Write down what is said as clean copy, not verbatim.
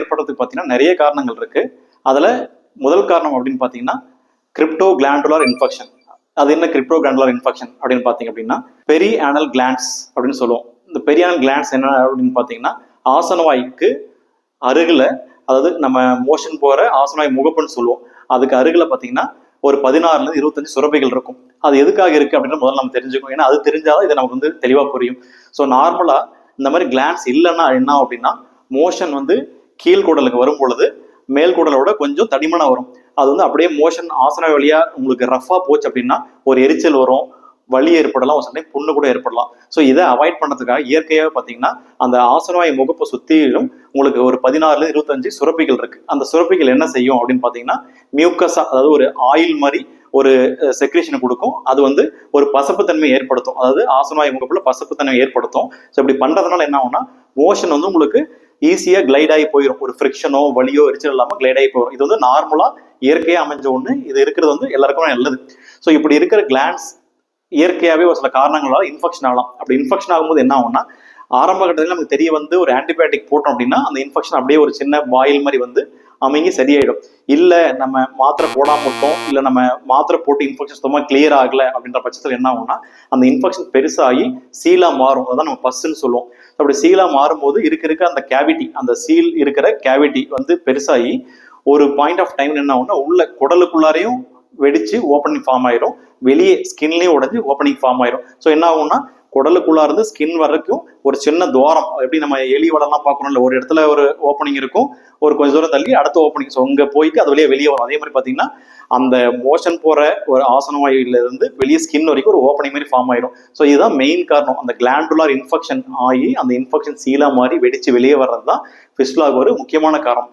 ஏற்படுறதுக்கு பார்த்தீங்கன்னா நிறைய காரணங்கள் இருக்கு. அதுல முதல் காரணம் அப்படின்னு பார்த்தீங்கன்னா கிரிப்டோ கிளாண்டுலார் இன்ஃபெக்ஷன். அது என்ன கிரிப்டோ கிளாண்டுலார் இன்ஃபெக்ஷன் அப்படின்னு பார்த்தீங்க அப்படின்னா பெரி ஆனல் கிளாண்ட்ஸ் அப்படின்னு சொல்லுவோம். இந்த பெரி ஆனல் கிளாண்ட்ஸ் என்ன அப்படின்னு பார்த்தீங்கன்னா ஆசனவாய்க்கு அருகில், அதாவது நம்ம மோஷன் போகிற ஆசனவாய் முகப்புன்னு சொல்லுவோம், அதுக்கு அருகில் பார்த்தீங்கன்னா ஒரு 16லேருந்து 25 சுரப்பிகள் இருக்கும். அது எதுக்காக இருக்குது அப்படின்னு முதல்ல நம்ம தெரிஞ்சுக்கணும். ஏன்னா அது தெரிஞ்சாதான் இதை நமக்கு வந்து தெளிவாக புரியும். ஸோ நார்மலாக இந்த மாதிரி கிளாண்ட்ஸ் இல்லைன்னா என்ன அப்படின்னா மோஷன் வந்து கீழ்குடலுக்கு வரும் பொழுது மேல் குடலோட கொஞ்சம் தடிமனாக வரும். அது வந்து அப்படியே மோஷன் ஆசன வழியாக உங்களுக்கு ரஃபாக போச்சு அப்படின்னா ஒரு எரிச்சல் வரும், வலி ஏற்படலாம், ஒரு சமயம் புண்ணு கூட ஏற்படலாம். ஸோ இதை அவாய்ட் பண்ணுறதுக்காக இயற்கையாக பார்த்தீங்கன்னா அந்த ஆசனவாய் முகப்பை சுற்றிலும் உங்களுக்கு ஒரு 16லேருந்து 25 சுரப்பிகள் இருக்கு. அந்த சுரப்பிகள் என்ன செய்யும் அப்படின்னு பார்த்தீங்கன்னா மியூக்கஸா, அதாவது ஒரு ஆயில் மாதிரி ஒரு செக்ரேஷனை கொடுக்கும். அது வந்து ஒரு பசப்புத்தன்மை ஏற்படுத்தும், அதாவது ஆசனவாய் முகப்புல பசப்புத்தன்மை ஏற்படுத்தும். ஸோ இப்படி பண்றதுனால என்ன ஆகும்னா மோஷன் வந்து உங்களுக்கு ஈஸியாக கிளைட் ஆகி போயிடும். ஒரு ஃப்ரிக்ஷனோ வலியோ எரிச்சல் இல்லாமல் கிளைட் ஆகி போயிடும். இது வந்து நார்மலாக இயற்கையாக அமைஞ்ச ஒன்று. இது இருக்கிறது வந்து எல்லாருக்குமே நல்லது. ஸோ இப்படி இருக்கிற கிளாண்ட்ஸ் இயற்கையாகவே ஒரு சில காரணங்களால் இன்ஃபெக்ஷன் ஆகலாம். அப்படி இன்ஃபெக்ஷன் ஆகும்போது என்ன ஆகும்னா ஆரம்ப கட்டத்தில் நமக்கு தெரிய வந்து ஒரு ஆன்டிபயோட்டிக் போட்டோம் அப்படின்னா அந்த இன்ஃபெக்ஷன் அப்படியே ஒரு சின்ன பாயில் மாதிரி வந்து அமைங்கி சரியாயிடும். இல்லை நம்ம மாத்திரை போடாமல் விட்டோம், இல்லை நம்ம மாத்திரை போட்டு இன்ஃபெக்ஷன் சுத்தமாக கிளியர் ஆகலை அப்படின்ற பட்சத்தில் என்ன ஆகும்னா அந்த இன்ஃபெக்ஷன் பெருசாகி சீலாக மாறும். அதான் நம்ம பஸ்ன்னு சொல்லுவோம். அப்படி சீலாக மாறும்போது இருக்க அந்த கேவிட்டி, அந்த சீல் இருக்கிற கேவிட்டி வந்து பெருசாகி ஒரு பாயிண்ட் ஆஃப் டைம் என்ன ஆகும்னா உள்ள குடலுக்குள்ளாரையும் வெடிச்சு ஓப்பனிங் ஃபார்ம் ஆயிரும், வெளியே ஸ்கின்லேயும் உடஞ்சி ஓப்பனிங் ஃபார்ம் ஆயிரும். ஸோ என்ன ஆகும்னா குடலுக்குள்ளா இருந்து ஸ்கின் வரைக்கும் ஒரு சின்ன துவாரம், எப்படி நம்ம எலி வளம்லாம் பார்க்கணும் இல்லை, ஒரு இடத்துல ஒரு ஓப்பனிங் இருக்கும், ஒரு கொஞ்சம் தூரம் தள்ளி அடுத்த ஓப்பனிங். ஸோ இங்கே போயிட்டு அது வெளியே வரும். அதே மாதிரி பார்த்தீங்கன்னா அந்த மோஷன் போகிற ஒரு ஆசனவாயில இருந்து வெளியே ஸ்கின் வரைக்கும் ஒரு ஓப்பனிங் மாதிரி ஃபார்ம் ஆயிடும். ஸோ இதுதான் மெயின் காரணம். அந்த கிளாண்டுலார் இன்ஃபெக்ஷன் ஆகி அந்த இன்ஃபெக்ஷன் சீலா மாதிரி வெடிச்சு வெளியே வர்றது தான் ஃபிஸ்டுலாவுக்கு ஒரு முக்கியமான காரணம்.